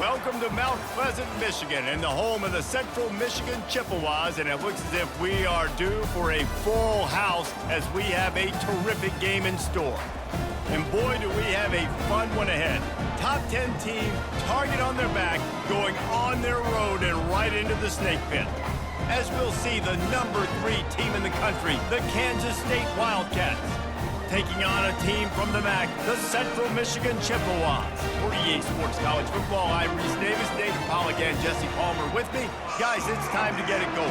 Welcome to Mount Pleasant, Michigan, and the home of the Central Michigan Chippewas, and it looks as if we are due for a full house as we have a terrific game in store. And boy, do we have a fun one ahead. Top 10 team, target on their back, going on their road and right into the snake pit. As we'll see, the number 3 team in the country, the Kansas State Wildcats, taking on a team from the MAC, the Central Michigan Chippewas. For EA Sports College Football, I'm Reese Davis, David Pollack, and Jesse Palmer with me. Guys, it's time to get it going.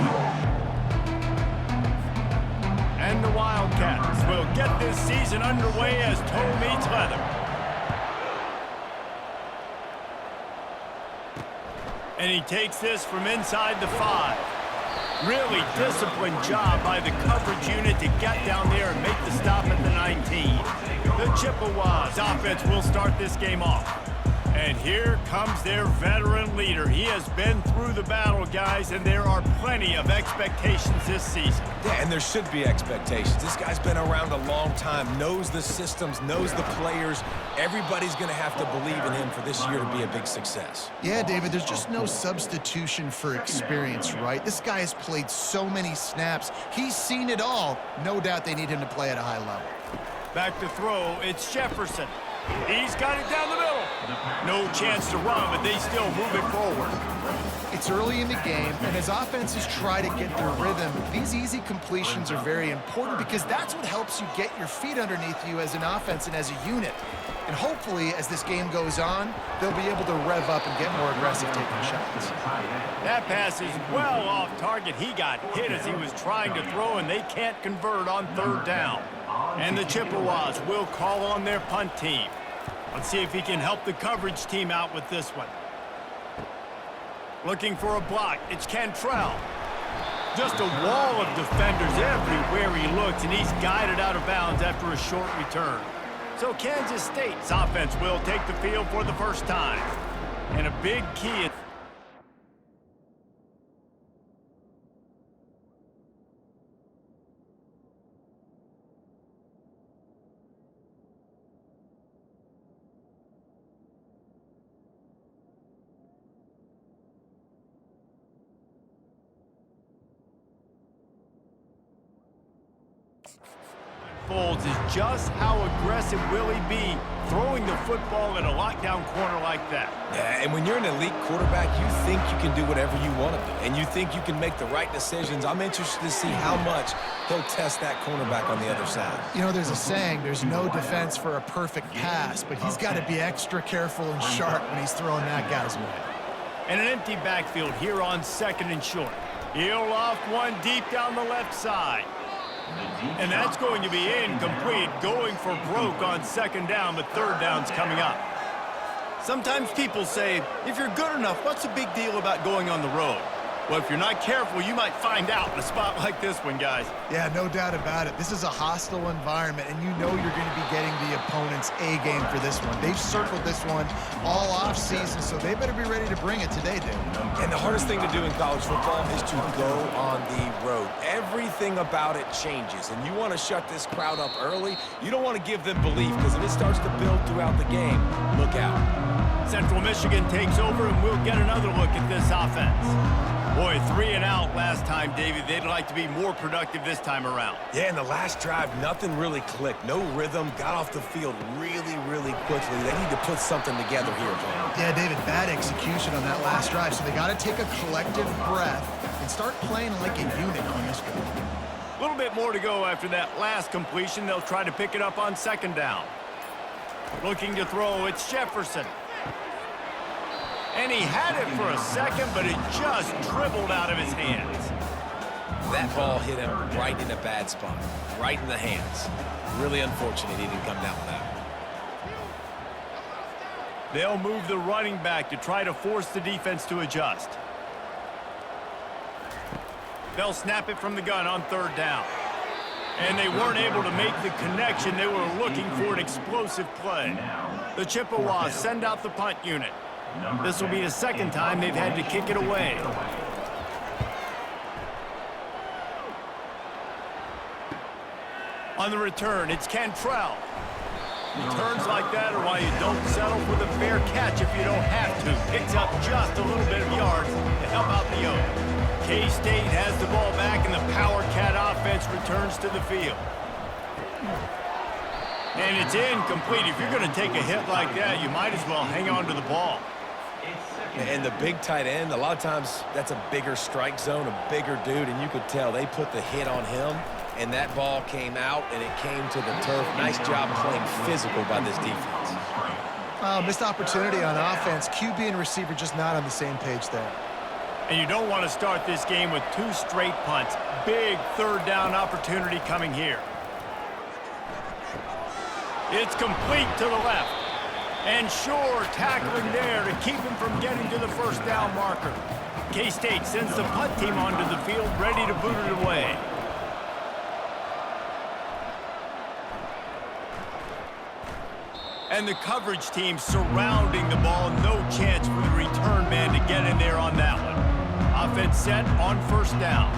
And the Wildcats will get this season underway as toe meets leather. And he takes this from inside the 5. Really disciplined job by the coverage unit to get down there and make the stop at the 19. The Chippewas offense will start this game off. And here comes their veteran leader. He has been through the battle, guys, and there are plenty of expectations this season. Yeah, and there should be expectations. This guy's been around a long time, knows the systems, knows the players. Everybody's going to have to believe in him for this year to be a big success. Yeah, David, there's just no substitution for experience, right? This guy has played so many snaps. He's seen it all. No doubt they need him to play at a high level. Back to throw, it's Jefferson. He's got it down the middle. No chance to run, but they still move it forward. It's early in the game, and as offenses try to get their rhythm, these easy completions are very important because that's what helps you get your feet underneath you as an offense and as a unit. And hopefully, as this game goes on, they'll be able to rev up and get more aggressive taking shots. That pass is well off target. He got hit as he was trying to throw, and they can't convert on 3rd down. And the Chippewas will call on their punt team. Let's see if he can help the coverage team out with this one. Looking for a block, it's Cantrell. Just a wall of defenders everywhere he looks, and he's guided out of bounds after a short return. So Kansas State's offense will take the field for the first time. And a big key is is just how aggressive will he be throwing the football in a lockdown corner like that. Yeah, and when you're an elite quarterback, you think you can do whatever you want to do, and you think you can make the right decisions. I'm interested to see how much he'll test that cornerback on the other side. You know, there's a saying, there's no defense for a perfect pass, but he's got to be extra careful and sharp when he's throwing that guy's way. And an empty backfield here on 2nd and short. He'll loft one deep down the left side. And that's going to be incomplete, going for broke on 2nd down, but 3rd down's coming up. Sometimes people say, if you're good enough, what's the big deal about going on the road? Well, if you're not careful, you might find out in a spot like this one, guys. Yeah, no doubt about it. This is a hostile environment, and you know you're going to be getting the opponent's A-game for this one. They've circled this one all off-season, so they better be ready to bring it today, dude. And the hardest thing to do in college football is to go on the road. Everything about it changes, and you want to shut this crowd up early. You don't want to give them belief, because if it starts to build throughout the game, look out. Central Michigan takes over, and we'll get another look at this offense. Boy, 3 and out last time, David. They'd like to be more productive this time around. Yeah, in the last drive, nothing really clicked. No rhythm, got off the field really, really quickly. They need to put something together here, man. Yeah, David, bad execution on that last drive, so they got to take a collective breath and start playing like a unit on this one. A little bit more to go after that last completion. They'll try to pick it up on 2nd down. Looking to throw, it's Jefferson. And he had it for a second, but it just dribbled out of his hands. That ball hit him right in a bad spot, right in the hands. Really unfortunate he didn't come down with that. They'll move the running back to try to force the defense to adjust. They'll snap it from the gun on 3rd down. And they weren't able to make the connection. They were looking for an explosive play. The Chippewas send out the punt unit. This will be the 2nd time they've had to kick it away. On the return, it's Cantrell. Returns like that are why you don't settle for the fair catch if you don't have to. Picks up just a little bit of yards to help out the Oak. K-State has the ball back, and the Power Cat offense returns to the field. And it's incomplete. If you're going to take a hit like that, you might as well hang on to the ball. And the big tight end, a lot of times that's a bigger strike zone, a bigger dude, and you could tell they put the hit on him, and that ball came out, and it came to the turf. Nice job playing physical by this defense. Missed opportunity on offense. QB and receiver just not on the same page there. And you don't want to start this game with 2 straight punts. Big third down opportunity coming here. It's complete to the left. And sure, tackling there to keep him from getting to the first down marker. K-State sends the punt team onto the field, ready to boot it away. And the coverage team surrounding the ball. No chance for the return man to get in there on that one. Offense set on first down.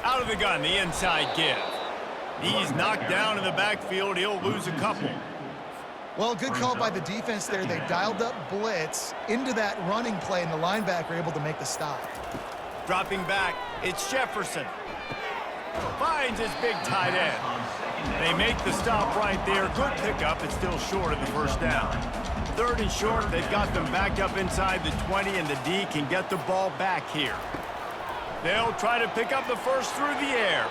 Out of the gun, the inside give. He's knocked down in the backfield. He'll lose a couple. Well, good call by the defense there. They dialed up blitz into that running play, and the linebacker able to make the stop. Dropping back, it's Jefferson. Finds his big tight end. They make the stop right there. Good pickup. It's still short of the first down. Third and short, they've got them backed up inside the 20, and the D can get the ball back here. They'll try to pick up the first through the air.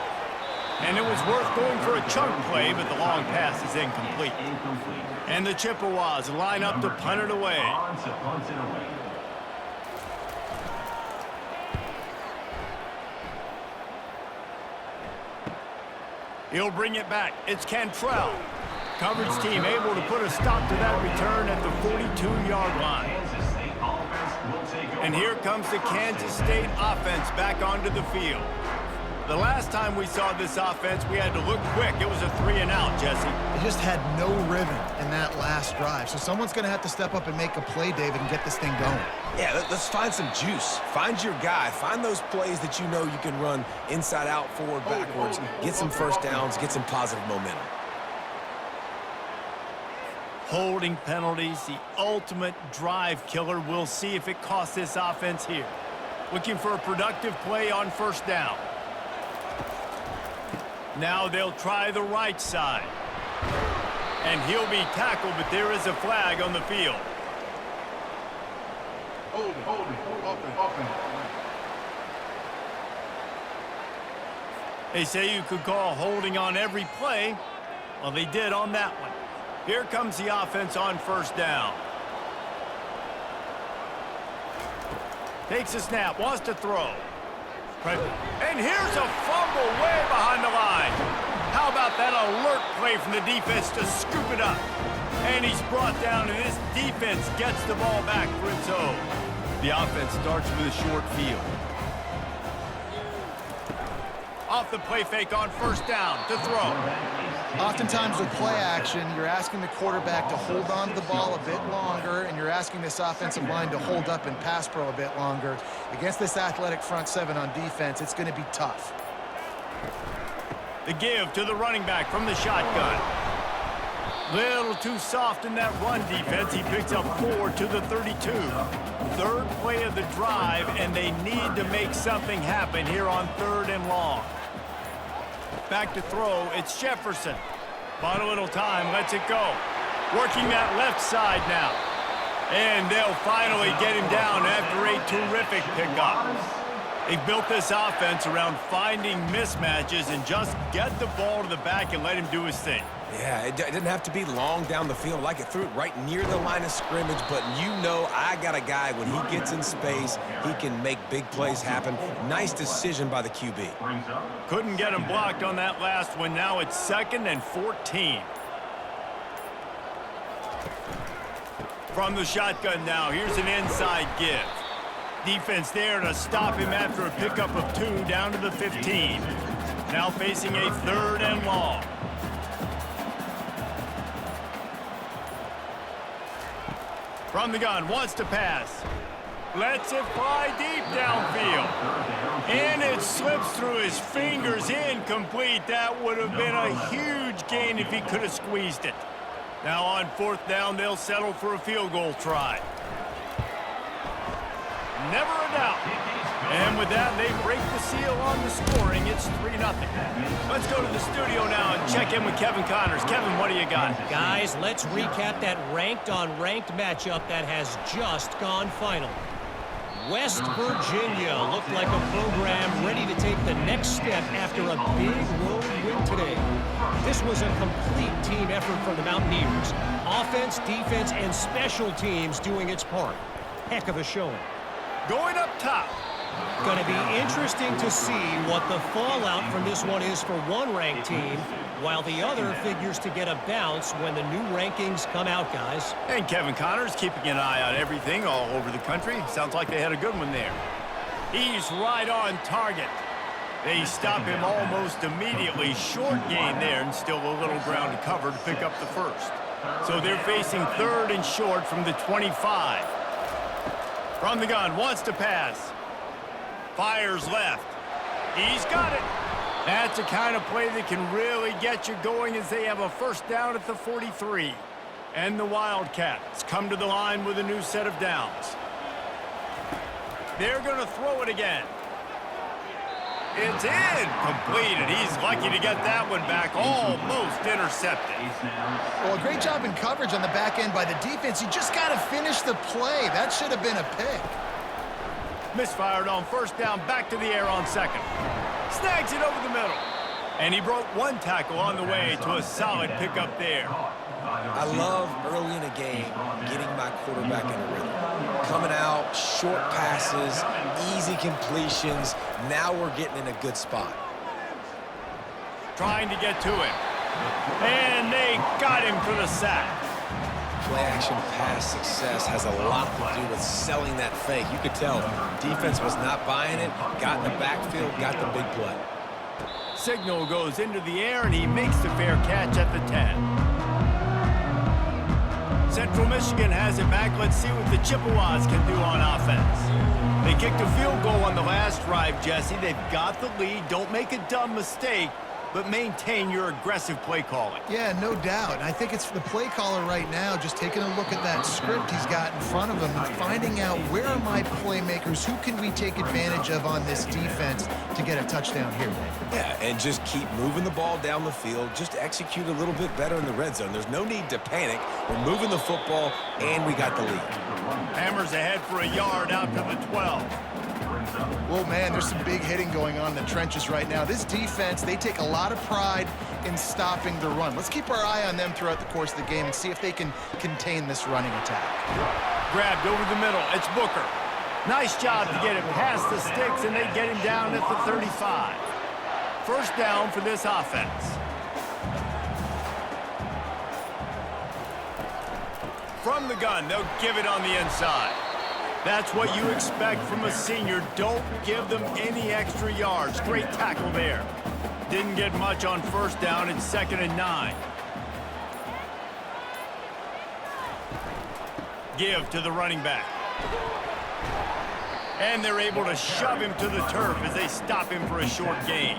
And it was worth going for a chunk play, but the long pass is incomplete. And the Chippewas line up to punt it away. He'll bring it back. It's Cantrell. Coverage team able to put a stop to that return at the 42-yard line. And here comes the Kansas State offense back onto the field. The last time we saw this offense, we had to look quick. It was a 3-and-out, Jesse. They just had no rhythm in that last drive. So someone's going to have to step up and make a play, David, and get this thing going. Yeah, let's find some juice. Find your guy. Find those plays that you know you can run inside out, forward, backwards. Get some first downs. Get some positive momentum. Holding penalties, the ultimate drive killer. We'll see if it costs this offense here. Looking for a productive play on first down. Now they'll try the right side. And he'll be tackled, but there is a flag on the field. Open. They say you could call holding on every play. Well, they did on that one. Here comes the offense on first down. Takes a snap, wants to throw. And here's a fumble way behind the line. How about that alert play from the defense to scoop it up? And he's brought down, and this defense gets the ball back for its own. The offense starts with a short field. Off the play fake on first down to throw. Oftentimes with play action, you're asking the quarterback to hold on to the ball a bit longer, and you're asking this offensive line to hold up and pass pro a bit longer. Against this athletic front seven on defense, it's going to be tough. The give to the running back from the shotgun. Little too soft in that run defense. He picks up 4 to the 32. Third play of the drive, and they need to make something happen here on 3rd and long. Back to throw, it's Jefferson. Bought a little time, lets it go. Working that left side now. And they'll finally get him down after a terrific pickup. They've built this offense around finding mismatches and just get the ball to the back and let him do his thing. Yeah, it didn't have to be long down the field. Like it threw it right near the line of scrimmage, but you know I got a guy, when he gets in space, he can make big plays happen. Nice decision by the QB. Couldn't get him blocked on that last one. Now it's 2nd and 14. From the shotgun now, here's an inside give. Defense there to stop him after a pickup of 2 down to the 15. Now facing a 3rd and long. From the gun, wants to pass. Lets it fly deep downfield. And it slips through his fingers, incomplete. That would have been a huge gain if he could have squeezed it. Now on 4th down, they'll settle for a field goal try. Never a doubt. And with that, they break the seal on the scoring. It's 3-0. Let's go to the studio now and check in with Kevin Connors. Kevin, what do you got? Guys, let's recap that ranked-on-ranked matchup that has just gone final. West Virginia looked like a program ready to take the next step after a big road win today. This was a complete team effort from the Mountaineers. Offense, defense, and special teams doing its part. Heck of a showing. Going up top. Going to be interesting to see what the fallout from this one is for one ranked team, while the other figures to get a bounce when the new rankings come out, guys. And Kevin Connors keeping an eye on everything all over the country. Sounds like they had a good one there. He's right on target. They stop him almost immediately. Short gain there, and still a little ground to cover to pick up the first. So they're facing 3rd and short from the 25. From the gun, wants to pass. Fires left. He's got it. That's the kind of play that can really get you going as they have a 1st down at the 43. And the Wildcats come to the line with a new set of downs. They're going to throw it again. It's incomplete, and he's lucky to get that one back, almost intercepted. Well, a great job in coverage on the back end by the defense. You just got to finish the play. That should have been a pick. Misfired on 1st down, back to the air on 2nd. Snags it over the middle. And he broke one tackle on the way to a solid pickup there. I love early in a game getting my quarterback in a rhythm. Coming out, short passes, easy completions. Now we're getting in a good spot. Trying to get to him. And they got him for the sack. Play-action pass success has a lot to do with selling that fake. You could tell defense was not buying it, got in the backfield, got the big play. Signal goes into the air, and he makes the fair catch at the 10. Central Michigan has it back. Let's see what the Chippewas can do on offense. They kicked a field goal on the last drive, Jesse. They've got the lead. Don't make a dumb mistake, but maintain your aggressive play calling. Yeah, no doubt. And I think it's the play caller right now just taking a look at that script he's got in front of him and finding out where are my playmakers, who can we take advantage of on this defense to get a touchdown here. Yeah, and just keep moving the ball down the field. Just execute a little bit better in the red zone. There's no need to panic. We're moving the football, and we got the lead. Hammers ahead for a yard out to the 12. Well, man, there's some big hitting going on in the trenches right now. This defense, they take a lot of pride in stopping the run. Let's keep our eye on them throughout the course of the game and see if they can contain this running attack. Grabbed over the middle. It's Booker. Nice job to get it past the sticks, and they get him down at the 35. 1st down for this offense. From the gun, they'll give it on the inside. That's what you expect from a senior. Don't give them any extra yards. Great tackle there. Didn't get much on 1st down. It's 2nd and 9. Give to the running back. And they're able to shove him to the turf as they stop him for a short gain.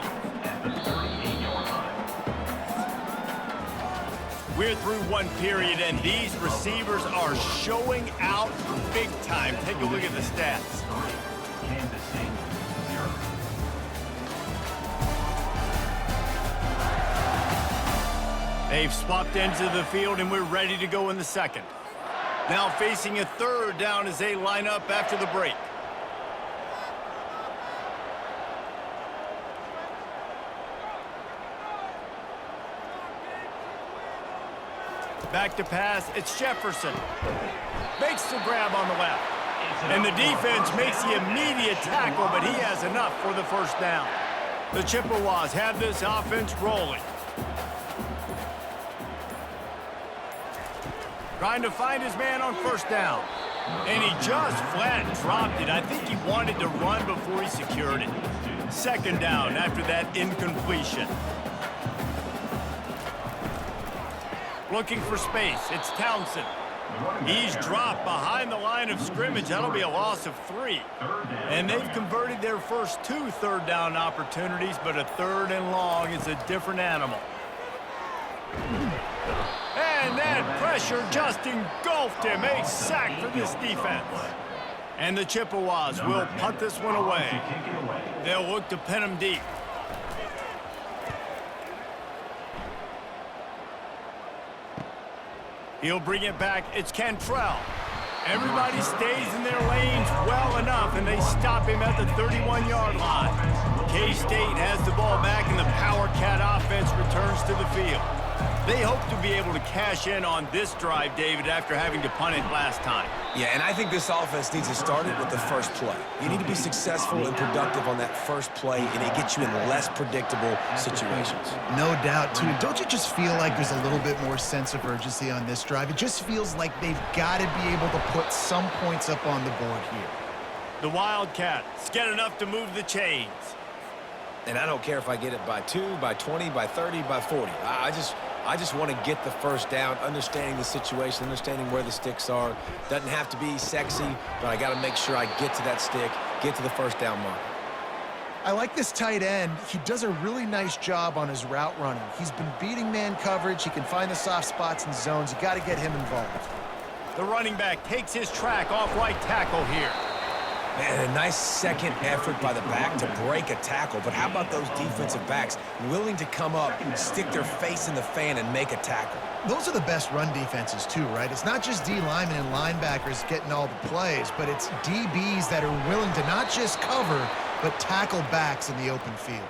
We're through one period, and these receivers are showing out big time. Take a look at the stats. They've swapped ends of the field, and we're ready to go in the 2nd. Now facing a 3rd down as they line up after the break. Back to pass, it's Jefferson. Makes the grab on the left. And the defense makes the immediate tackle, but he has enough for the 1st down. The Chippewas have this offense rolling. Trying to find his man on 1st down. And he just flat dropped it. I think he wanted to run before he secured it. 2nd down after that incompletion. Looking for space. It's Townsend. He's dropped behind the line of scrimmage. That'll be a loss of 3. And they've converted their first 2 third down opportunities, but a 3rd and long is a different animal. And that pressure just engulfed him. A sack for this defense. And the Chippewas will punt this one away. They'll look to pin him deep. He'll bring it back. It's Cantrell. Everybody stays in their lanes well enough, and they stop him at the 31-yard line. K-State has the ball back, and the Power Cat offense returns to the field. They hope to be able to cash in on this drive, David, after having to punt it last time. Yeah, and I think this offense needs to start it with the first play. You need to be successful and productive on that first play, and it gets you in less predictable situations. No doubt, too. Don't you just feel like there's a little bit more sense of urgency on this drive? It just feels like they've got to be able to put some points up on the board here. The Wildcats get enough to move the chains. And I don't care if I get it by 2, by 20, by 30, by 40. I just want to get the first down, understanding the situation, understanding where the sticks are. Doesn't have to be sexy, but I got to make sure I get to that stick, get to the first down mark. I like this tight end. He does a really nice job on his route running. He's been beating man coverage. He can find the soft spots and zones. You got to get him involved. The running back takes his track off right tackle here. Man, a nice second effort by the back to break a tackle. But how about those defensive backs willing to come up, stick their face in the fan, and make a tackle? Those are the best run defenses, too, right? It's not just D linemen and linebackers getting all the plays, but it's DBs that are willing to not just cover, but tackle backs in the open field.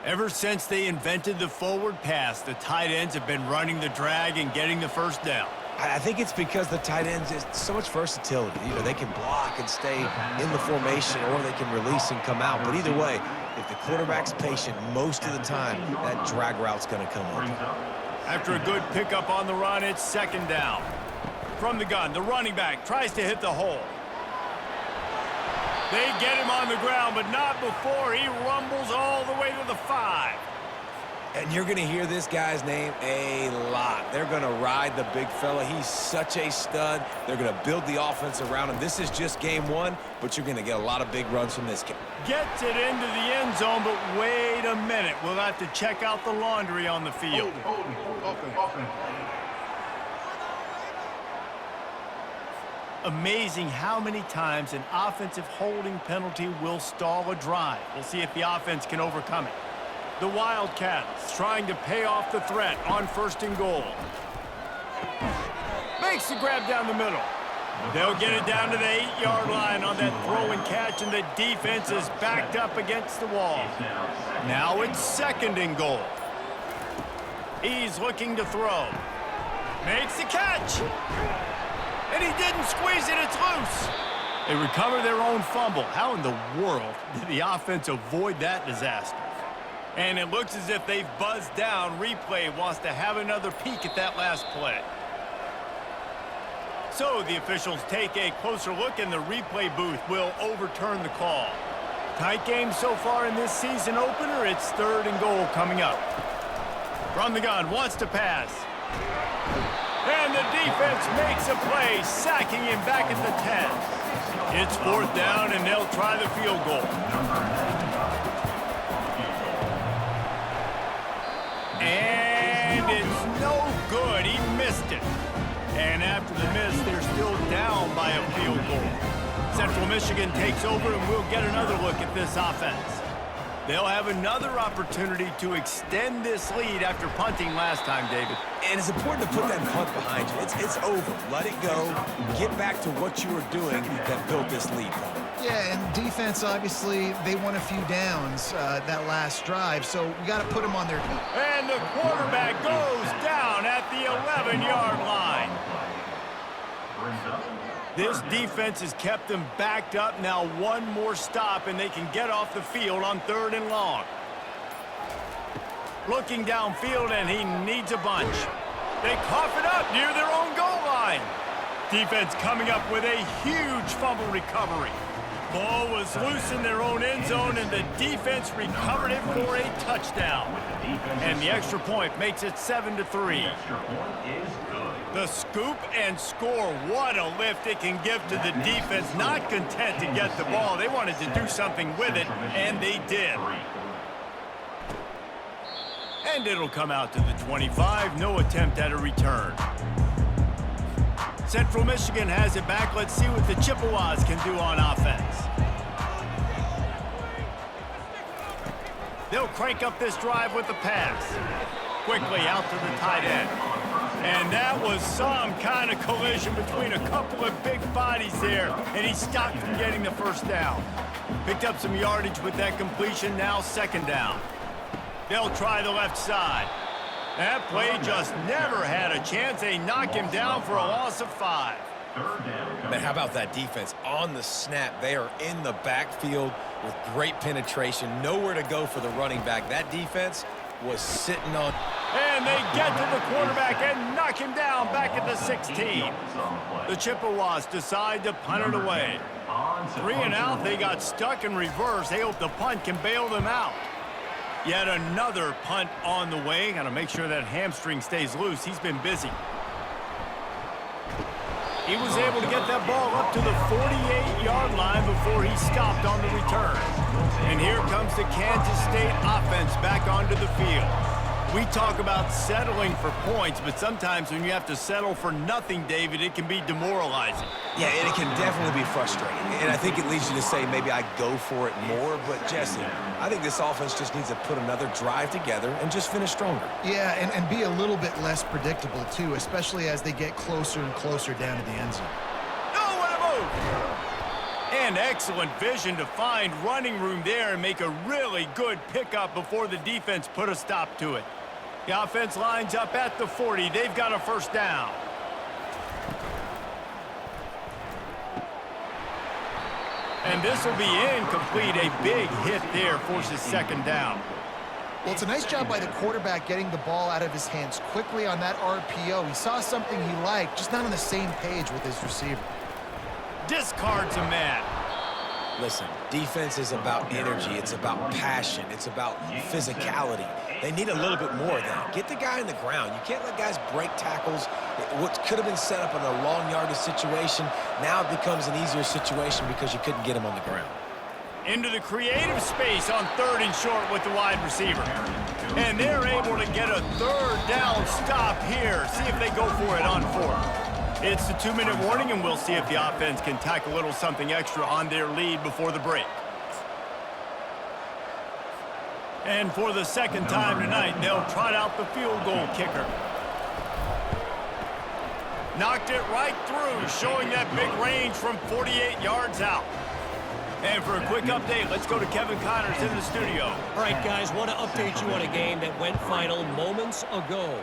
Ever since they invented the forward pass, the tight ends have been running the drag and getting the first down. I think it's because the tight ends is so much versatility. You know, they can block and stay in the formation, or they can release and come out. But either way, if the quarterback's patient most of the time, that drag route's going to come open. After a good pickup on the run, it's 2nd down. From the gun, the running back tries to hit the hole. They get him on the ground, but not before he rumbles all the way to the 5. And you're going to hear this guy's name a lot. They're going to ride the big fella. He's such a stud. They're going to build the offense around him. This is just game 1, but you're going to get a lot of big runs from this kid. Gets it into the end zone, but wait a minute. We'll have to check out the laundry on the field. Amazing how many times an offensive holding penalty will stall a drive. We'll see if the offense can overcome it. The Wildcats trying to pay off the threat on 1st and goal. Makes the grab down the middle. They'll get it down to the 8-yard line on that throw and catch, and the defense is backed up against the wall. Now it's 2nd and goal. He's looking to throw. Makes the catch. And he didn't squeeze it. It's loose. They recover their own fumble. How in the world did the offense avoid that disaster? And it looks as if they've buzzed down. Replay wants to have another peek at that last play. So the officials take a closer look, and the replay booth will overturn the call. Tight game so far in this season opener. It's 3rd and goal coming up. From the gun, wants to pass. And the defense makes a play, sacking him back at the 10. It's 4th down, and they'll try the field goal. And it's no good. He missed it. And after the miss, they're still down by a field goal. Central Michigan takes over, and we'll get another look at this offense. They'll have another opportunity to extend this lead after punting last time, David. And it's important to put that punt behind you. It's over. Let it go. Get back to what you were doing that built this lead. Yeah, and defense, obviously, they won a few downs that last drive, so we got to put them on their feet. And the quarterback goes down at the 11-yard line. This defense has kept them backed up. Now one more stop, and they can get off the field on 3rd and long. Looking downfield, and he needs a bunch. They cough it up near their own goal line. Defense coming up with a huge fumble recovery. Ball was loose in their own end zone, and the defense recovered it for a touchdown. And the extra point makes it 7-3. The scoop and score. What a lift it can give to the defense. Not content to get the ball. They wanted to do something with it, and they did. And it'll come out to the 25. No attempt at a return. Central Michigan has it back. Let's see what the Chippewas can do on offense. They'll crank up this drive with the pass. Quickly out to the tight end. And that was some kind of collision between a couple of big bodies there, and he stopped from getting the first down. Picked up some yardage with that completion, now second down. They'll try the left side. That play just never had a chance. They knock him down for a loss of 5. Man, how about that defense? On the snap, they are in the backfield with great penetration. Nowhere to go for the running back. That defense was sitting on. And they get to the quarterback and knock him down back at the 16. The Chippewas decide to punt it away. 3 and out, they got stuck in reverse. They hope the punt can bail them out. Yet another punt on the way. Got to make sure that hamstring stays loose. He's been busy. He was able to get that ball up to the 48-yard line before he stopped on the return. And here comes the Kansas State offense back onto the field. We talk about settling for points, but sometimes when you have to settle for nothing, David, it can be demoralizing. Yeah, and it can definitely be frustrating. And I think it leads you to say maybe I go for it more. But, Jesse, I think this offense just needs to put another drive together and just finish stronger. Yeah, and be a little bit less predictable, too, especially as they get closer and closer down to the end zone. Nowhere to move! And excellent vision to find running room there and make a really good pickup before the defense put a stop to it. The offense lines up at the 40. They've got a first down. And this will be incomplete. A big hit there forces second down. Well, it's a nice job by the quarterback getting the ball out of his hands quickly on that RPO. He saw something he liked, just not on the same page with his receiver. Discards a man. Listen, defense is about energy. It's about passion. It's about physicality. They need a little bit more of that. Get the guy in the ground. You can't let guys break tackles. What could have been set up in a long yardage situation now becomes an easier situation because you couldn't get him on the ground. Into the creative space on 3rd and short with the wide receiver. And they're able to get a 3rd down stop here. See if they go for it on 4th. It's the 2-minute warning, and we'll see if the offense can tack a little something extra on their lead before the break. And for the second time tonight, they'll trot out the field goal kicker. Knocked it right through, showing that big range from 48 yards out. And for a quick update, let's go to Kevin Connors in the studio. All right, guys, want to update you on a game that went final moments ago.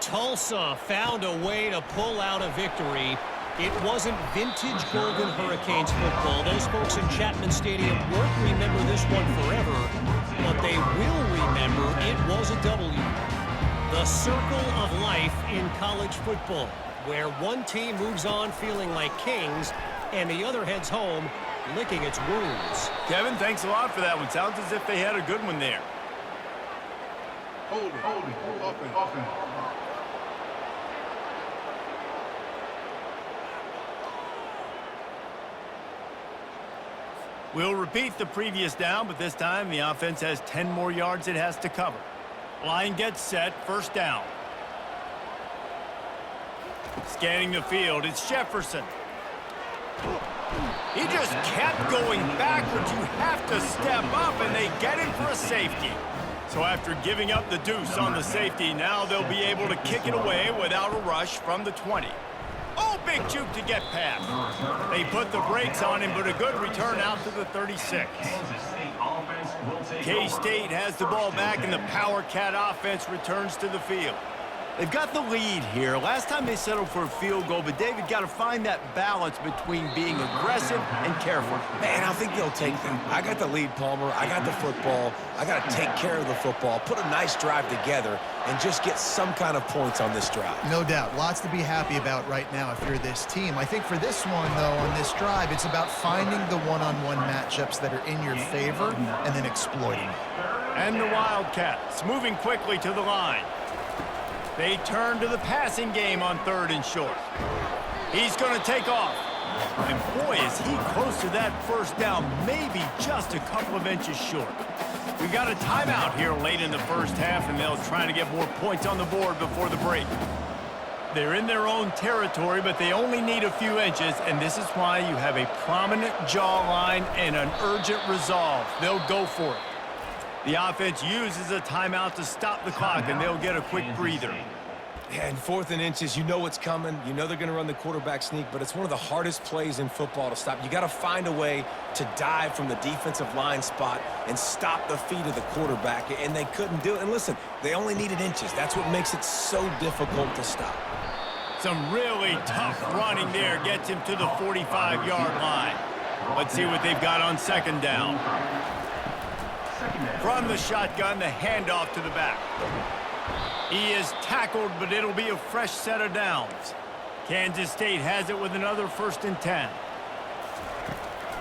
Tulsa found a way to pull out a victory. It wasn't vintage Golden Hurricanes football. Those folks in Chapman Stadium won't remember this one forever, but they will remember it was a W. The circle of life in college football, where one team moves on feeling like kings and the other heads home licking its wounds. Kevin, thanks a lot for that one. Sounds as if they had a good one there. Hold it. Open. We'll repeat the previous down, but this time the offense has 10 more yards it has to cover. Line gets set, first down. Scanning the field, it's Jefferson. He just kept going backwards. You have to step up, and they get him for a safety. So after giving up the deuce on the safety, now they'll be able to kick it away without a rush from the 20. Oh, big juke to get past. They put the brakes on him, but a good return out to the 36. K-State has the ball back, and the Power Cat offense returns to the field. They've got the lead here. Last time they settled for a field goal, but David got to find that balance between being aggressive and careful. Man, I think they'll take them. I got the lead, Palmer. I got the football. I got to take care of the football, put a nice drive together, and just get some kind of points on this drive. No doubt. Lots to be happy about right now if you're this team. I think for this one, though, on this drive, it's about finding the one-on-one matchups that are in your favor and then exploiting. And the Wildcats moving quickly to the line. They turn to the passing game on 3rd and short. He's going to take off. And boy, is he close to that first down, maybe just a couple of inches short. We got a timeout here late in the first half, and they'll try to get more points on the board before the break. They're in their own territory, but they only need a few inches, and this is why you have a prominent jawline and an urgent resolve. They'll go for it. The offense uses a timeout to stop the clock, and they'll get a quick breather. Yeah, and 4th and inches, you know what's coming. You know they're going to run the quarterback sneak, but it's one of the hardest plays in football to stop. You got to find a way to dive from the defensive line spot and stop the feet of the quarterback, and they couldn't do it. And listen, they only needed inches. That's what makes it so difficult to stop. Some really tough running there gets him to the 45-yard line. Let's see what they've got on 2nd down. From the shotgun, the handoff to the back. He is tackled, but it'll be a fresh set of downs. Kansas State has it with another 1st and 10.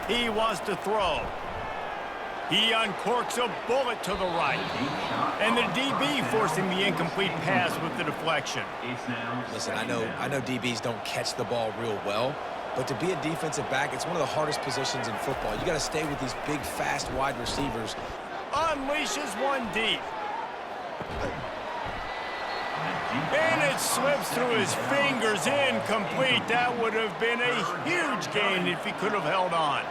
He wants to throw. He uncorks a bullet to the right. And the DB forcing the incomplete pass with the deflection. Listen, I know DBs don't catch the ball real well, but to be a defensive back, it's one of the hardest positions in football. You got to stay with these big, fast wide receivers. Unleashes one deep. And it slips through his fingers, incomplete. That would have been a huge gain if he could have held on.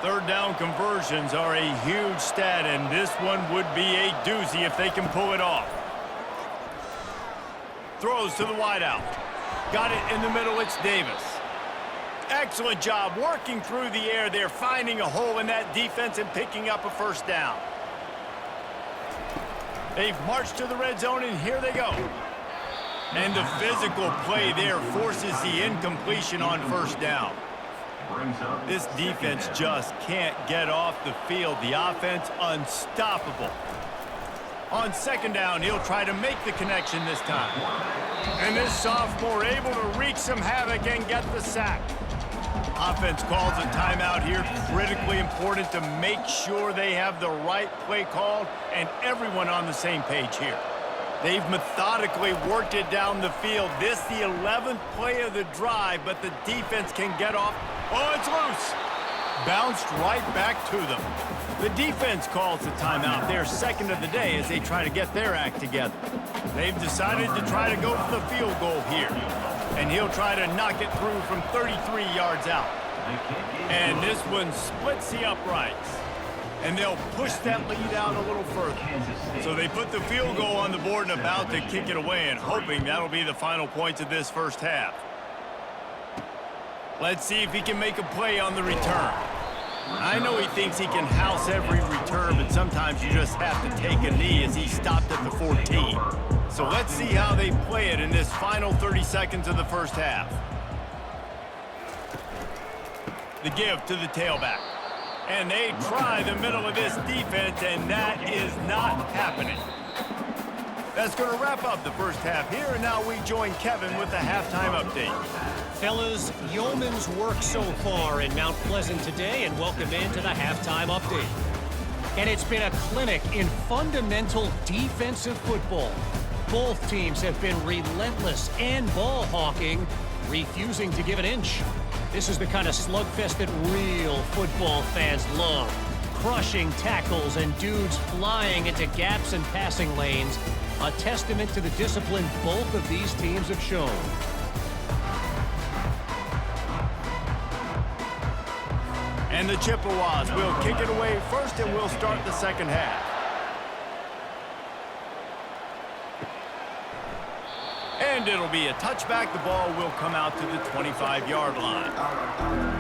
3rd down conversions are a huge stat, and this one would be a doozy if they can pull it off. Throws to the wideout. Got it in the middle, it's Davis. Excellent job working through the air there, finding a hole in that defense and picking up a 1st down. They've marched to the red zone, and here they go. And the physical play there forces the incompletion on 1st down. This defense just can't get off the field. The offense unstoppable. On 2nd down, he'll try to make the connection this time. And this sophomore able to wreak some havoc and get the sack. Offense calls a timeout here. Critically important to make sure they have the right play called and everyone on the same page here. They've methodically worked it down the field. This the 11th play of the drive, but the defense can get off. Oh, it's loose. Bounced right back to them. The defense calls the timeout, their 2nd of the day, as they try to get their act together. They've decided to try to go for the field goal here. And he'll try to knock it through from 33 yards out. And this one splits the uprights. And they'll push that lead out a little further. So they put the field goal on the board and about to kick it away, and hoping that'll be the final points of this first half. Let's see if he can make a play on the return. I know he thinks he can house every return, but sometimes you just have to take a knee as he stopped at the 14. So let's see how they play it in this final 30 seconds of the first half. The give to the tailback. And they try the middle of this defense, and that is not happening. That's going to wrap up the first half here, and now we join Kevin with the halftime update. Fellas, yeoman's work so far in Mount Pleasant today, and welcome into the halftime update. And it's been a clinic in fundamental defensive football. Both teams have been relentless and ball hawking, refusing to give an inch. This is the kind of slugfest that real football fans love. Crushing tackles and dudes flying into gaps and passing lanes. A testament to the discipline both of these teams have shown. And the Chippewas will kick it away first, and we'll start the second half. And it'll be a touchback. The ball will come out to the 25-yard line.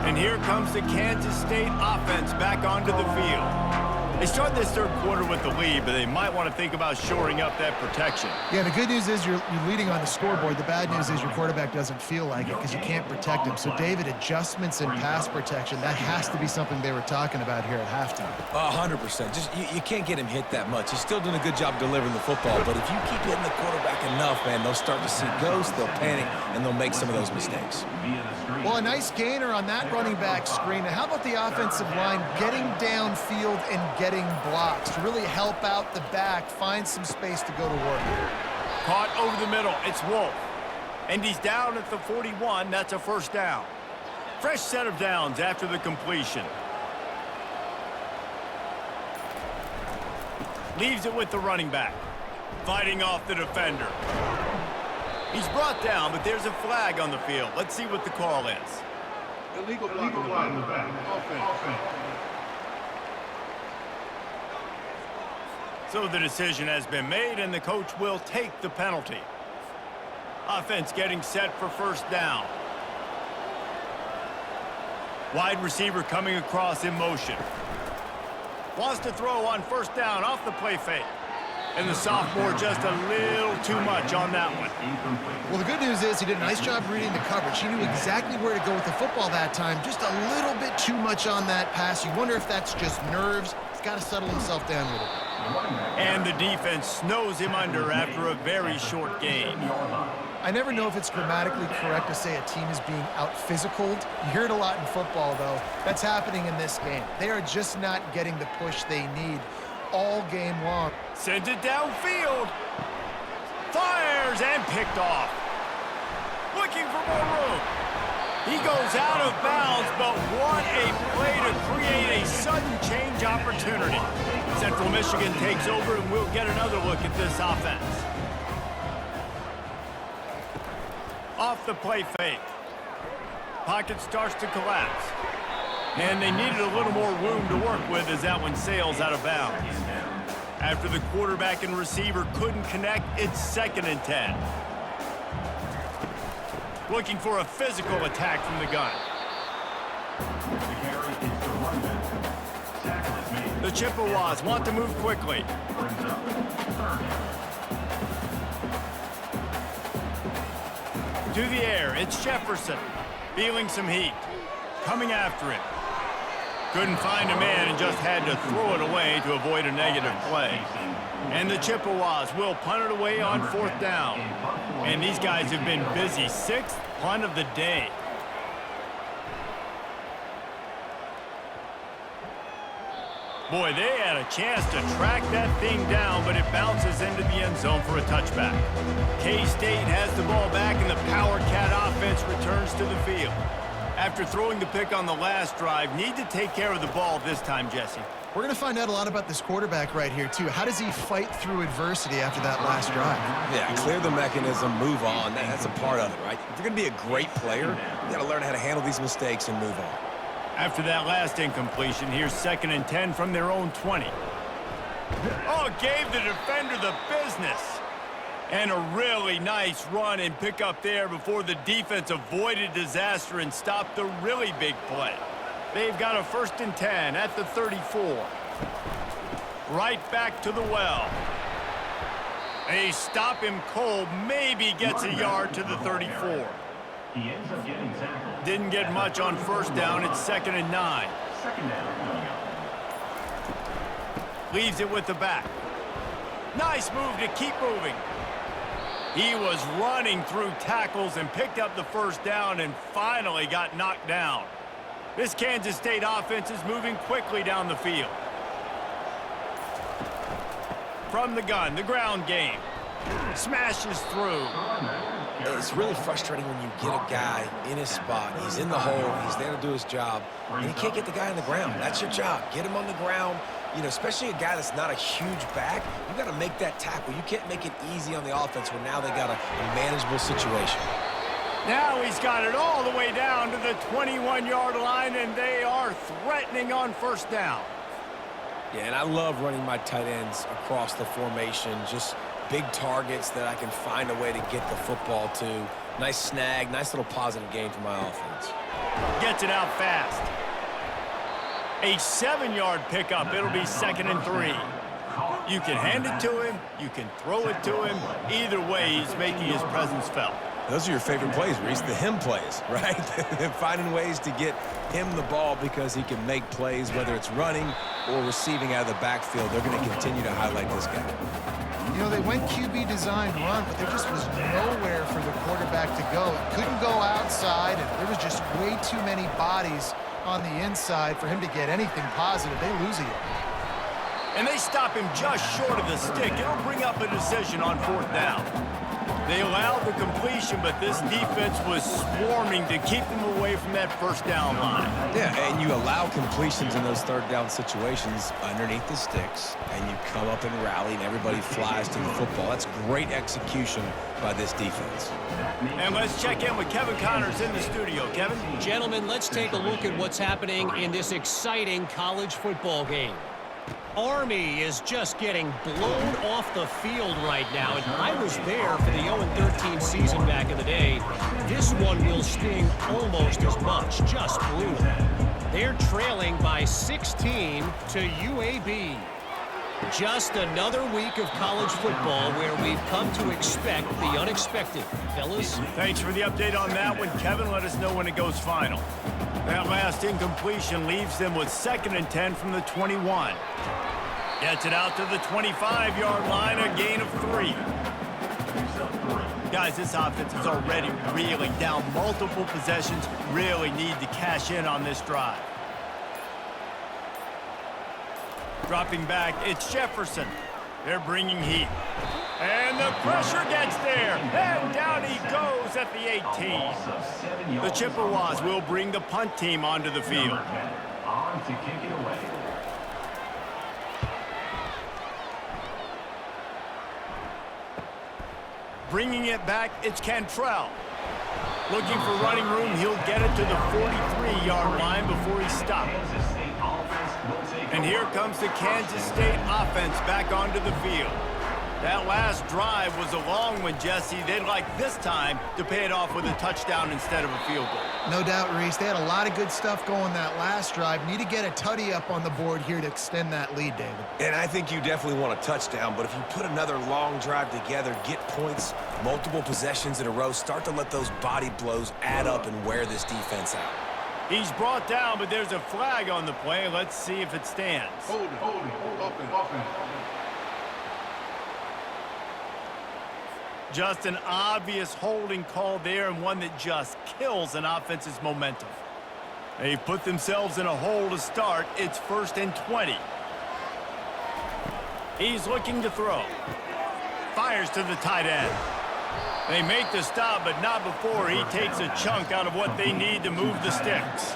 And here comes the Kansas State offense back onto the field. They start this third quarter with the lead, but they might want to think about shoring up that protection. Yeah, the good news is you're leading on the scoreboard. The bad news is your quarterback doesn't feel like it because you can't protect him. So, David, adjustments in pass protection, that has to be something they were talking about here at halftime. 100%. Just you can't get him hit that much. He's still doing a good job delivering the football, but if you keep hitting the quarterback enough, man, they'll start to see ghosts, they'll panic, and they'll make some of those mistakes. Well, a nice gainer on that running back screen. Now, how about the offensive line getting downfield and getting blocks to really help out the back, find some space to go to work? Caught over the middle. It's Wolf. And he's down at the 41. That's a first down. Fresh set of downs after the completion. Leaves it with the running back. Fighting off the defender. He's brought down, but there's a flag on the field. Let's see what the call is. Illegal block in the back. Offense. So the decision has been made, and the coach will take the penalty. Offense getting set for first down. Wide receiver coming across in motion. Wants to throw on first down off the play fake. And the sophomore just a little too much on that one. Well, the good news is he did a nice job reading the coverage. He knew exactly where to go with the football that time. Just a little bit too much on that pass. You wonder if that's just nerves. He's got to settle himself down a little bit. And the defense snows him under after a very short gain. I never know if it's grammatically correct to say a team is being out-physicaled. You hear it a lot in football, though. That's happening in this game. They are just not getting the push they need all game long. Sends it downfield. Fires and picked off. Looking for more room. He goes out of bounds, but what a play to create a sudden change opportunity. Central Michigan takes over, and we'll get another look at this offense. Off the play fake. Pocket starts to collapse. And they needed a little more room to work with as that one sails out of bounds. After the quarterback and receiver couldn't connect, it's 2nd and 10. Looking for a physical attack from the gun. The Chippewas want to move quickly. To the air, it's Jefferson. Feeling some heat. Coming after it. Couldn't find a man and just had to throw it away to avoid a negative play. And the Chippewas will punt it away on 4th down. And these guys have been busy. 6th punt of the day. Boy, they had a chance to track that thing down, but it bounces into the end zone for a touchback. K-State has the ball back, and the Power Cat offense returns to the field. After throwing the pick on the last drive, need to take care of the ball this time, Jesse. We're going to find out a lot about this quarterback right here, too. How does he fight through adversity after that last drive? Yeah, clear the mechanism, move on. That's a part of it, right? If you're going to be a great player, you got to learn how to handle these mistakes and move on. After that last incompletion, here's 2nd and 10 from their own 20. Oh, gave the defender the business. And a really nice run and pick up there before the defense avoided disaster and stopped the really big play. They've got a 1st and 10 at the 34. Right back to the well. They stop him cold, maybe gets a yard to the 34. He ends up getting tackled. Didn't get much on 1st down. It's 2nd and 9. Second down coming up. Leaves it with the back. Nice move to keep moving. He was running through tackles and picked up the 1st down and finally got knocked down. This Kansas State offense is moving quickly down the field. From the gun, the ground game. Smashes through. It's really frustrating when you get a guy in his spot. He's in the hole. He's there to do his job. And you can't get the guy on the ground. That's your job. Get him on the ground. You know, especially a guy that's not a huge back. You got to make that tackle. You can't make it easy on the offense when now they got a manageable situation. Now he's got it all the way down to the 21-yard line, and they are threatening on 1st down. Yeah, and I love running my tight ends across the formation. Just big targets that I can find a way to get the football to. Nice snag, nice little positive gain for my offense. Gets it out fast. A 7-yard pickup. It'll be 2nd and 3. You can hand it to him. You can throw it to him. Either way, he's making his presence felt. Those are your favorite plays, Reese, the him plays, right? Finding ways to get him the ball because he can make plays, whether it's running or receiving out of the backfield. They're going to continue to highlight this guy. You know, they went QB designed run, but there just was nowhere for the quarterback to go. He couldn't go outside, and there was just way too many bodies on the inside for him to get anything positive. They lose it. And they stop him just short of the stick. It'll bring up a decision on 4th down. They allowed the completion, but this defense was swarming to keep them away from that 1st down line. Yeah, and you allow completions in those 3rd down situations underneath the sticks, and you come up and rally, and everybody flies to the football. That's great execution by this defense. And let's check in with Kevin Connors in the studio. Kevin? Gentlemen, let's take a look at what's happening in this exciting college football game. Army is just getting blown off the field right now, and I was there for the 0-13 season back in the day. This one will sting almost as much, just brutal. They're trailing by 16 to UAB. Just another week of college football where we've come to expect the unexpected. Fellas? Thanks for the update on that one, Kevin. Let us know when it goes final. That last incompletion leaves them with 2nd and 10 from the 21. Gets it out to the 25-yard line, a gain of 3. Guys, this offense is already reeling down multiple possessions. Really need to cash in on this drive. Dropping back, it's Jefferson. They're bringing heat. And the pressure gets there. And down he goes at the 18. The Chippewas will bring the punt team onto the field. On to kick it away. Bringing it back, it's Cantrell. Looking for running room, he'll get it to the 43-yard line before he stops. And here comes the Kansas State offense back onto the field. That last drive was a long one, Jesse. They'd like this time to pay it off with a touchdown instead of a field goal. No doubt, Reese. They had a lot of good stuff going that last drive. Need to get a tutty up on the board here to extend that lead, David. And I think you definitely want a touchdown, but if you put another long drive together, get points, multiple possessions in a row, start to let those body blows add up and wear this defense out. He's brought down, but there's a flag on the play. Let's see if it stands. Hold it. Offense. Just an obvious holding call there, and one that just kills an offense's momentum. They've put themselves in a hole to start. It's 1st and 20. He's looking to throw. Fires to the tight end. They make the stop, but not before he takes a chunk out of what they need to move the sticks.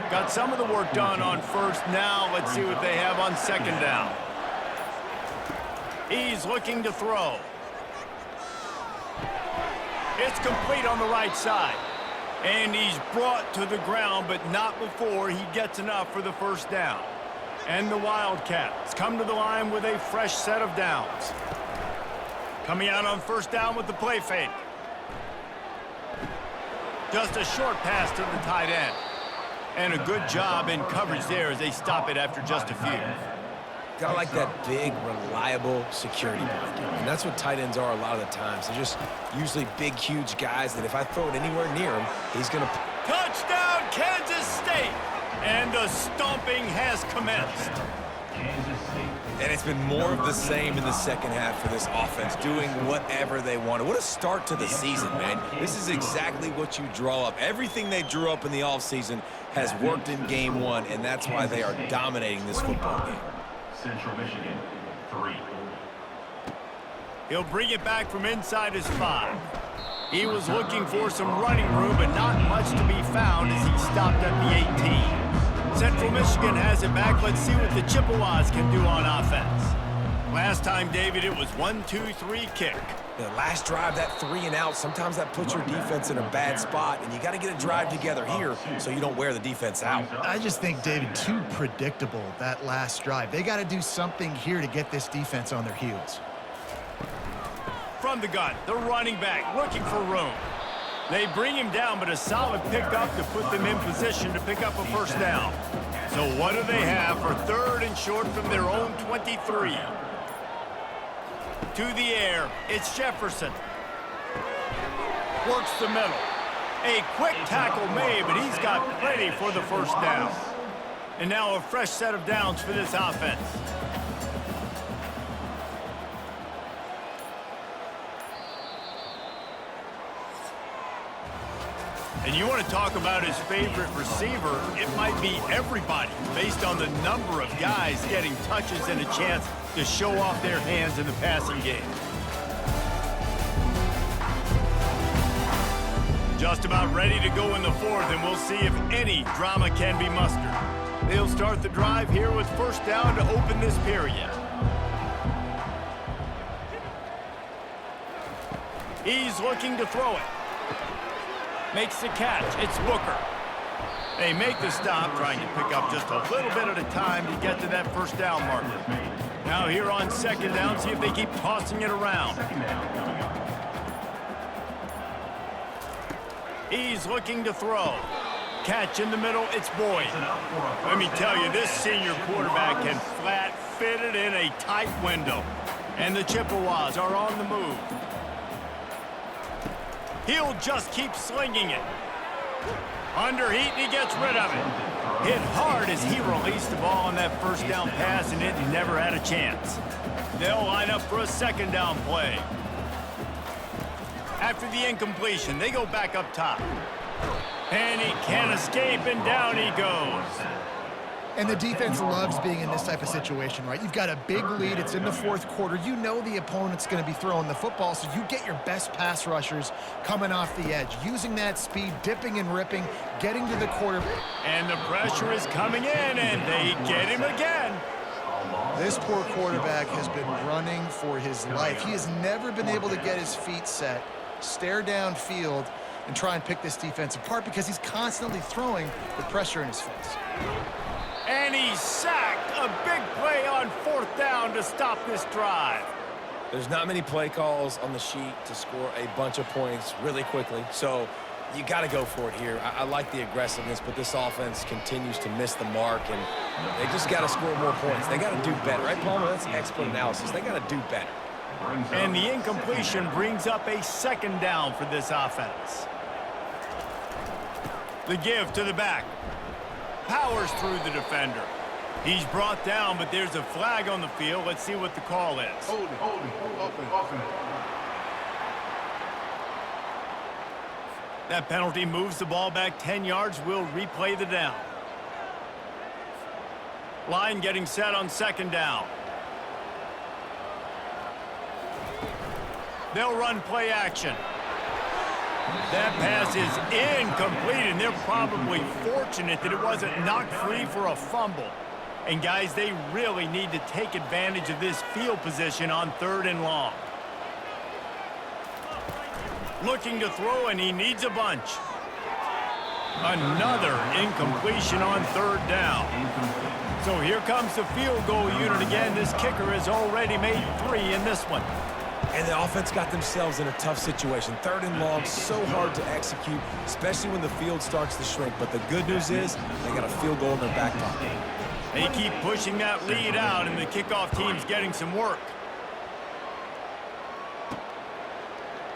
Got some of the work done on 1st. Now let's see what they have on 2nd down. He's looking to throw. It's complete on the right side. And he's brought to the ground, but not before he gets enough for the 1st down. And the Wildcats come to the line with a fresh set of downs. Coming out on 1st down with the play fake. Just a short pass to the tight end. And a good job in coverage there as they stop it after just a few. Got like that big, reliable security blanket. And that's what tight ends are a lot of the times. They're just usually big, huge guys that if I throw it anywhere near him, he's going to... Touchdown, Kansas State! And the stomping has commenced. Kansas State. And it's been more of the same in the 2nd half for this offense, doing whatever they wanted. What a start to the season, man. This is exactly what you draw up. Everything they drew up in the offseason has worked in game 1, and that's why they are dominating this football game. Central Michigan, 3. He'll bring it back from inside his 5. He was looking for some running room, but not much to be found as he stopped at the 18. Central Michigan has it back. Let's see what the Chippewas can do on offense. Last time, David, it was 1-2-3 kick. The last drive, that 3 and out, sometimes that puts your defense in a bad spot, and you got to get a drive together here so you don't wear the defense out. I just think, David, too predictable, that last drive. They got to do something here to get this defense on their heels. From the gun, the running back looking for room. They bring him down, but a solid pickup to put them in position to pick up a 1st down. So what do they have for 3rd and short from their own 23? To the air, it's Jefferson. Works the middle. A quick tackle made, but he's got plenty for the first down. And now a fresh set of downs for this offense. And you want to talk about his favorite receiver, it might be everybody, based on the number of guys getting touches and a chance to show off their hands in the passing game. Just about ready to go in the 4th, and we'll see if any drama can be mustered. They'll start the drive here with first down to open this period. He's looking to throw it. Makes the catch. It's Booker. They make the stop, trying to pick up just a little bit at a time to get to that first down marker. Now here on 2nd down, see if they keep tossing it around. He's looking to throw. Catch in the middle, it's Boyd. Let me tell you, this senior quarterback can flat fit it in a tight window. And the Chippewas are on the move. He'll just keep slinging it. Under heat, and he gets rid of it. Hit hard as he released the ball on that first down pass, and it never had a chance. They'll line up for a 2nd down play. After the incompletion, they go back up top. And he can't escape, and down he goes. And the defense loves being in this type of situation, right? You've got a big lead. It's in the 4th quarter. You know the opponent's going to be throwing the football, so you get your best pass rushers coming off the edge, using that speed, dipping and ripping, getting to the quarter. And the pressure is coming in, and they get him again. This poor quarterback has been running for his life. He has never been able to get his feet set, stare downfield, and try and pick this defense apart because he's constantly throwing with pressure in his face. And he's sacked. A big play on 4th down to stop this drive. There's not many play calls on the sheet to score a bunch of points really quickly, so you got to go for it here. I like the aggressiveness, but this offense continues to miss the mark, and they just got to score more points. They got to do better, right, Palmer? That's expert analysis. They got to do better. And the incompletion brings up a 2nd down for this offense. The give to the back. Powers through the defender. He's brought down, but there's a flag on the field. Let's see what the call is. Hold it. Offense. That penalty moves the ball back 10 yards. We'll replay the down. Line getting set on 2nd down. They'll run play action. That pass is incomplete, and they're probably fortunate that it wasn't knocked free for a fumble. And, guys, they really need to take advantage of this field position on 3rd and long. Looking to throw, and he needs a bunch. Another incompletion on 3rd down. So here comes the field goal unit again. This kicker has already made 3 in this one. And the offense got themselves in a tough situation. 3rd and long, so hard to execute, especially when the field starts to shrink. But the good news is they got a field goal in their back pocket. They keep pushing that lead out, and the kickoff team's getting some work.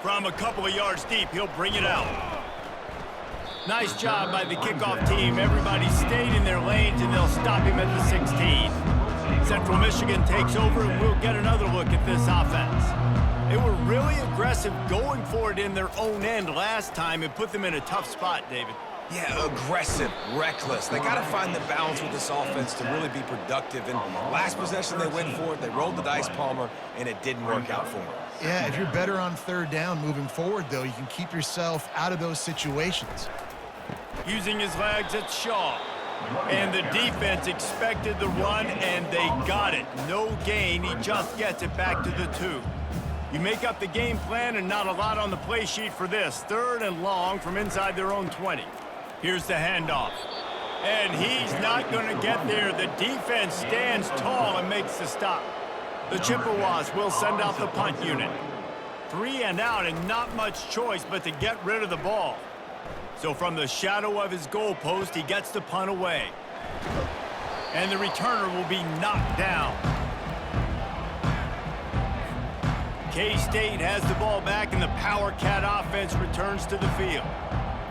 From a couple of yards deep, he'll bring it out. Nice job by the kickoff team. Everybody stayed in their lanes, and they'll stop him at the 16. Central Michigan takes over, and we'll get another look at this offense. They were really aggressive going for it in their own end last time. It put them in a tough spot, David. Yeah, aggressive, reckless. They got to find the balance with this offense to really be productive. And last possession they went for it. They rolled the dice, Palmer, and it didn't work out for them. Yeah, if you're better on 3rd down moving forward, though, you can keep yourself out of those situations. Using his legs, it's Shaw. And the defense expected the run, and they got it. No gain. He just gets it back to the 2. You make up the game plan, and not a lot on the play sheet for this. 3rd and long from inside their own 20. Here's the handoff. And he's not going to get there. The defense stands tall and makes the stop. The Chippewas will send out the punt unit. 3 and out, and not much choice but to get rid of the ball. So from the shadow of his goalpost, he gets the punt away. And the returner will be knocked down. K-State has the ball back, and the Power Cat offense returns to the field.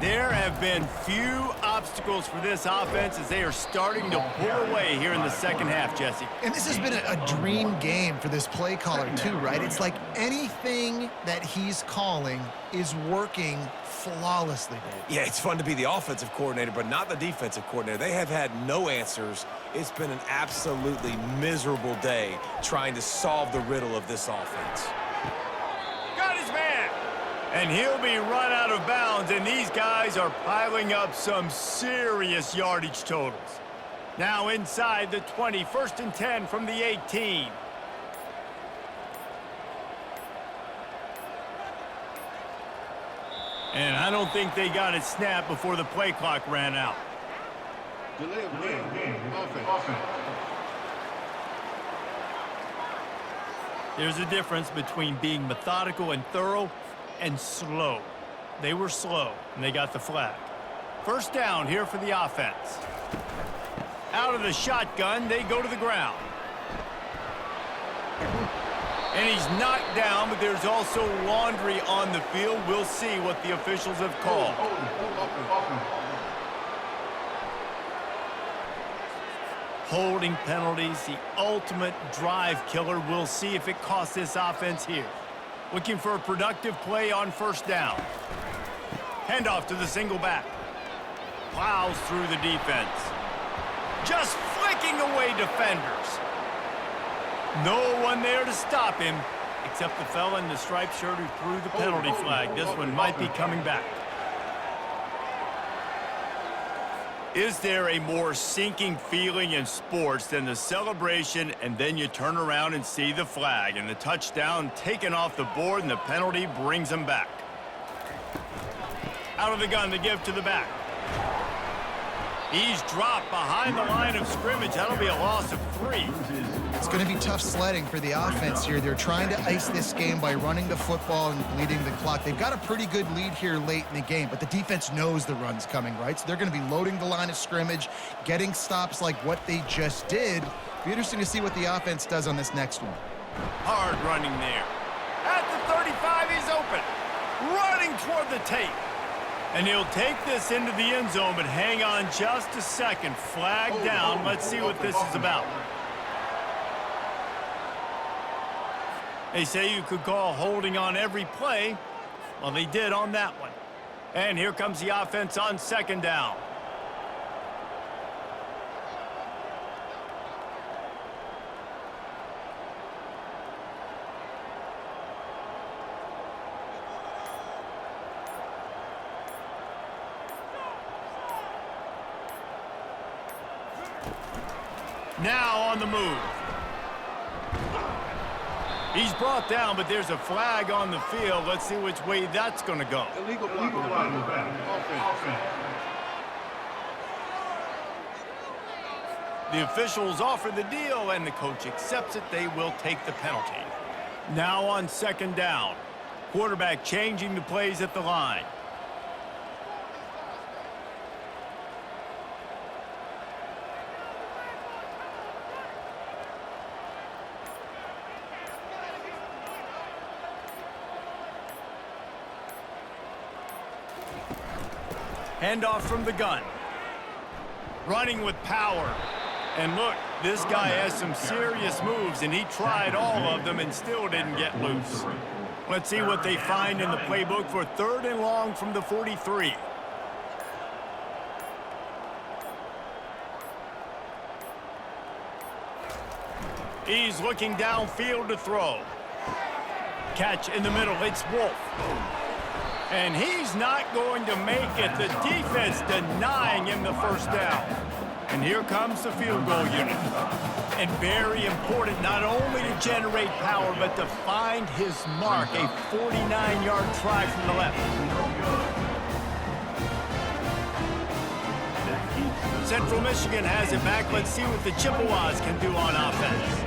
There have been few obstacles for this offense as they are starting to pull away here in the second half, Jesse. And this has been a dream game for this play caller too, right? It's like anything that he's calling is working flawlessly, Dave. Yeah, it's fun to be the offensive coordinator, but not the defensive coordinator. They have had no answers. It's been an absolutely miserable day trying to solve the riddle of this offense. Got his man! And he'll be run out of bounds, and these guys are piling up some serious yardage totals. Now inside the 20, 1st and 10 from the 18. And I don't think they got it snapped before the play clock ran out. Delay of game. Offense. There's a difference between being methodical and thorough and slow. They were slow, and they got the flag. 1st down here for the offense. Out of the shotgun, they go to the ground. And he's knocked down, but there's also laundry on the field. We'll see what the officials have called. Holding penalties, the ultimate drive killer. We'll see if it costs this offense here. Looking for a productive play on 1st down. Handoff to the single back. Plows through the defense. Just flicking away defenders. No one there to stop him, except the fella in the striped shirt who threw the penalty flag. This one might be coming back. Is there a more sinking feeling in sports than the celebration and then you turn around and see the flag and the touchdown taken off the board and the penalty brings them back? Out of the gun to give to the back. He's dropped behind the line of scrimmage. That'll be a loss of 3. It's going to be tough sledding for the offense here. They're trying to ice this game by running the football and bleeding the clock. They've got a pretty good lead here late in the game, but the defense knows the run's coming, right? So they're going to be loading the line of scrimmage, getting stops like what they just did. Be interesting to see what the offense does on this next one. Hard running there. At the 35, he's open. Running toward the tape. And he'll take this into the end zone, but hang on just a second. Flag down. Let's see what this is about. They say you could call holding on every play. Well, they did on that one. And here comes the offense on 2nd down. Now on the move. He's brought down, but there's a flag on the field. Let's see which way that's going to go. Illegal block in the back. Offense. The officials offer the deal, and the coach accepts it. They will take the penalty. Now on 2nd down. Quarterback changing the plays at the line. Handoff from the gun. Running with power. And look, this guy has some serious moves, and he tried all of them and still didn't get loose. Let's see what they find in the playbook for 3rd and long from the 43. He's looking downfield to throw. Catch in the middle. It's Wolf. And he's not going to make it. The defense denying him the 1st down. And here comes the field goal unit. And very important not only to generate power, but to find his mark. A 49-yard try from the left. Central Michigan has it back. Let's see what the Chippewas can do on offense.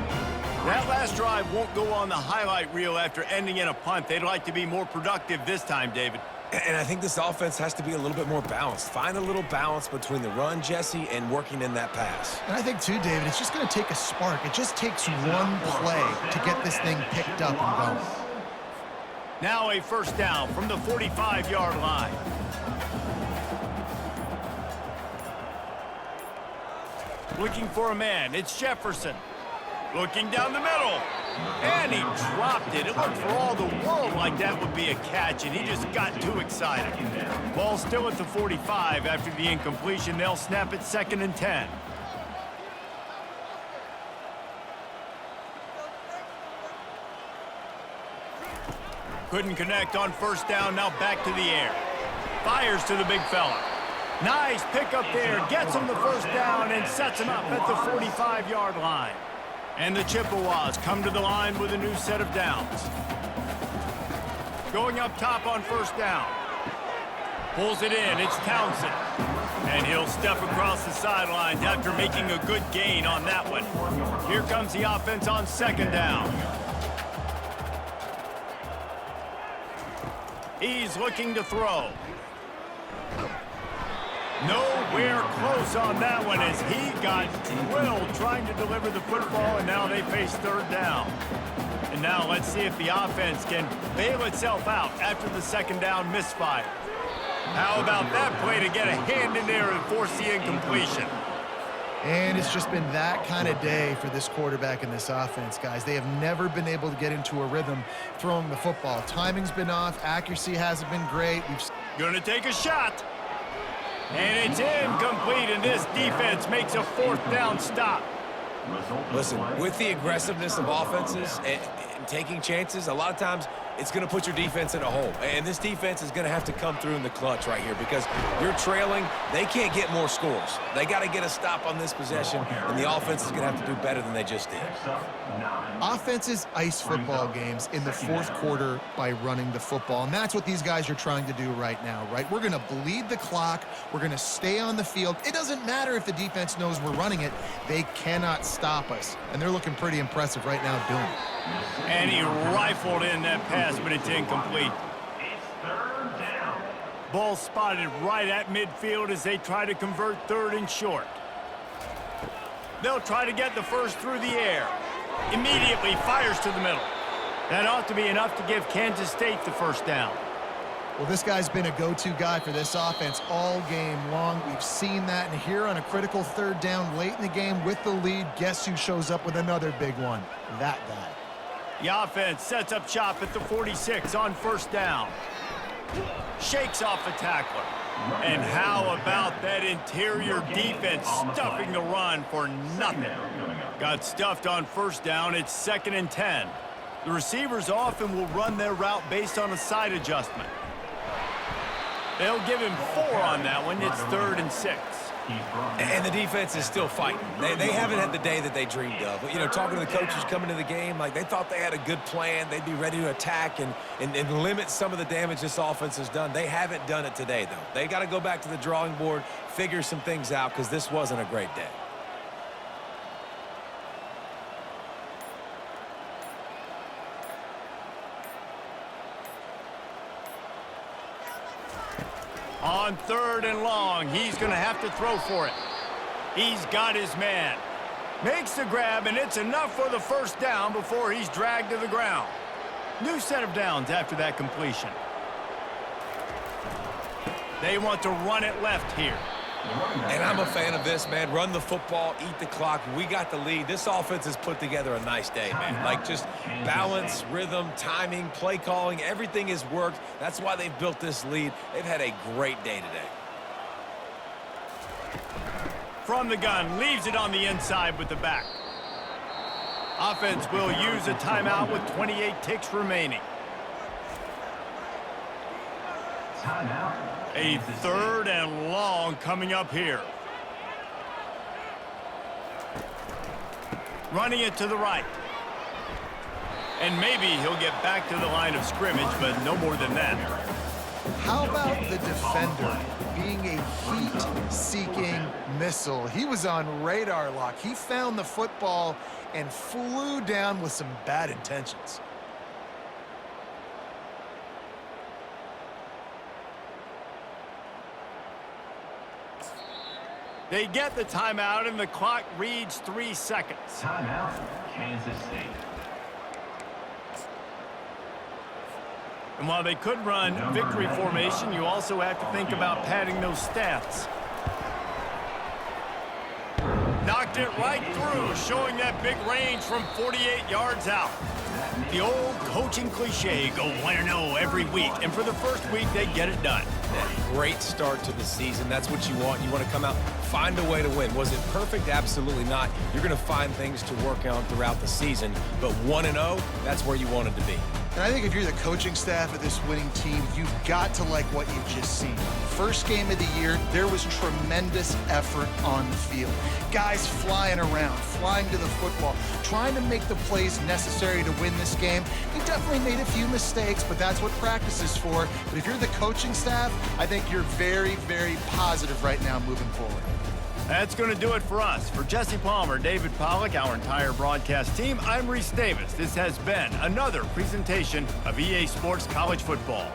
That last drive won't go on the highlight reel after ending in a punt. They'd like to be more productive this time, David. And I think this offense has to be a little bit more balanced. Find a little balance between the run, Jesse, and working in that pass. And I think, too, David, it's just going to take a spark. It just takes one play to get this thing picked up and going. Now a first down from the 45-yard line. Looking for a man. It's Jefferson. Looking down the middle. And he dropped it. It looked for all the world like that would be a catch, and he just got too excited. Ball still at the 45 after the incompletion. They'll snap it 2nd and 10. Couldn't connect on first down. Now back to the air. Fires to the big fella. Nice pickup there. Gets him the first down and sets him up at the 45-yard line. And the Chippewas come to the line with a new set of downs. Going up top on first down. Pulls it in. It's Townsend. And he'll step across the sidelines after making a good gain on that one. Here comes the offense on 2nd down. He's looking to throw. Nowhere close on that one as he got drilled trying to deliver the football, and now they face 3rd down. And now let's see if the offense can bail itself out after the 2nd down misfire. How about that play to get a hand in there and force the incompletion? And it's just been that kind of day for this quarterback and this offense, guys. They have never been able to get into a rhythm throwing the football. Timing's been off. Accuracy hasn't been great. Gonna take a shot. And it's incomplete, and this defense makes a 4th down stop. Listen, with the aggressiveness of offenses and taking chances, a lot of times it's going to put your defense in a hole. And this defense is going to have to come through in the clutch right here because you're trailing. They can't get more scores. They got to get a stop on this possession, and the offense is going to have to do better than they just did. Offenses ice football games in the 4th quarter by running the football, and that's what these guys are trying to do right now, right? We're going to bleed the clock. We're going to stay on the field. It doesn't matter if the defense knows we're running it. They cannot stop us, and they're looking pretty impressive right now doing it. And he rifled in that pass, but it's incomplete. It's 3rd down. Ball spotted right at midfield as they try to convert 3rd and short. They'll try to get the first through the air. Immediately fires to the middle. That ought to be enough to give Kansas State the first down. Well, this guy's been a go-to guy for this offense all game long. We've seen that, and here on a critical 3rd down late in the game with the lead, guess who shows up with another big one? That guy. The offense sets up shop at the 46 on first down. Shakes off the tackler. And how about that interior defense stuffing the run for nothing? Got stuffed on first down. It's 2nd and 10. The receivers often will run their route based on a side adjustment. They'll give him 4 on that one. It's 3rd and 6. And the defense is still fighting. They haven't had the day that they dreamed of. You know, talking to the coaches coming to the game, like they thought they had a good plan. They'd be ready to attack and limit some of the damage this offense has done. They haven't done it today, though. They got to go back to the drawing board, figure some things out, because this wasn't a great day. On 3rd and long, he's going to have to throw for it. He's got his man. Makes the grab, and it's enough for the first down before he's dragged to the ground. New set of downs after that completion. They want to run it left here. And I'm a fan of this, man. Run the football, eat the clock. We got the lead. This offense has put together a nice day, man. Like just balance, rhythm, timing, play calling, everything has worked. That's why they've built this lead. They've had a great day today. From the gun, leaves it on the inside with the back. Offense will use a timeout with 28 ticks remaining. Timeout. A 3rd and long coming up here. Running it to the right. And maybe he'll get back to the line of scrimmage, but no more than that. How about the defender being a heat-seeking missile? He was on radar lock. He found the football and flew down with some bad intentions. They get the timeout, and the clock reads 3 seconds. Timeout, Kansas State. And while they could run victory formation, you also have to think about padding those stats. Knocked it right through, showing that big range from 48 yards out. The old coaching cliche, go 1-0 every week. And for the first week, they get it done. Great start to the season. That's what you want. You want to come out, find a way to win. Was it perfect? Absolutely not. You're going to find things to work on throughout the season. But 1-0, that's where you wanted to be. And I think if you're the coaching staff of this winning team, you've got to like what you've just seen. First game of the year, there was tremendous effort on the field. Guys flying around, flying to the football, trying to make the plays necessary to win this game. They definitely made a few mistakes, but that's what practice is for. But if you're the coaching staff, I think you're very, very positive right now moving forward. That's going to do it for us. For Jesse Palmer, David Pollack, our entire broadcast team, I'm Reese Davis. This has been another presentation of EA Sports College Football.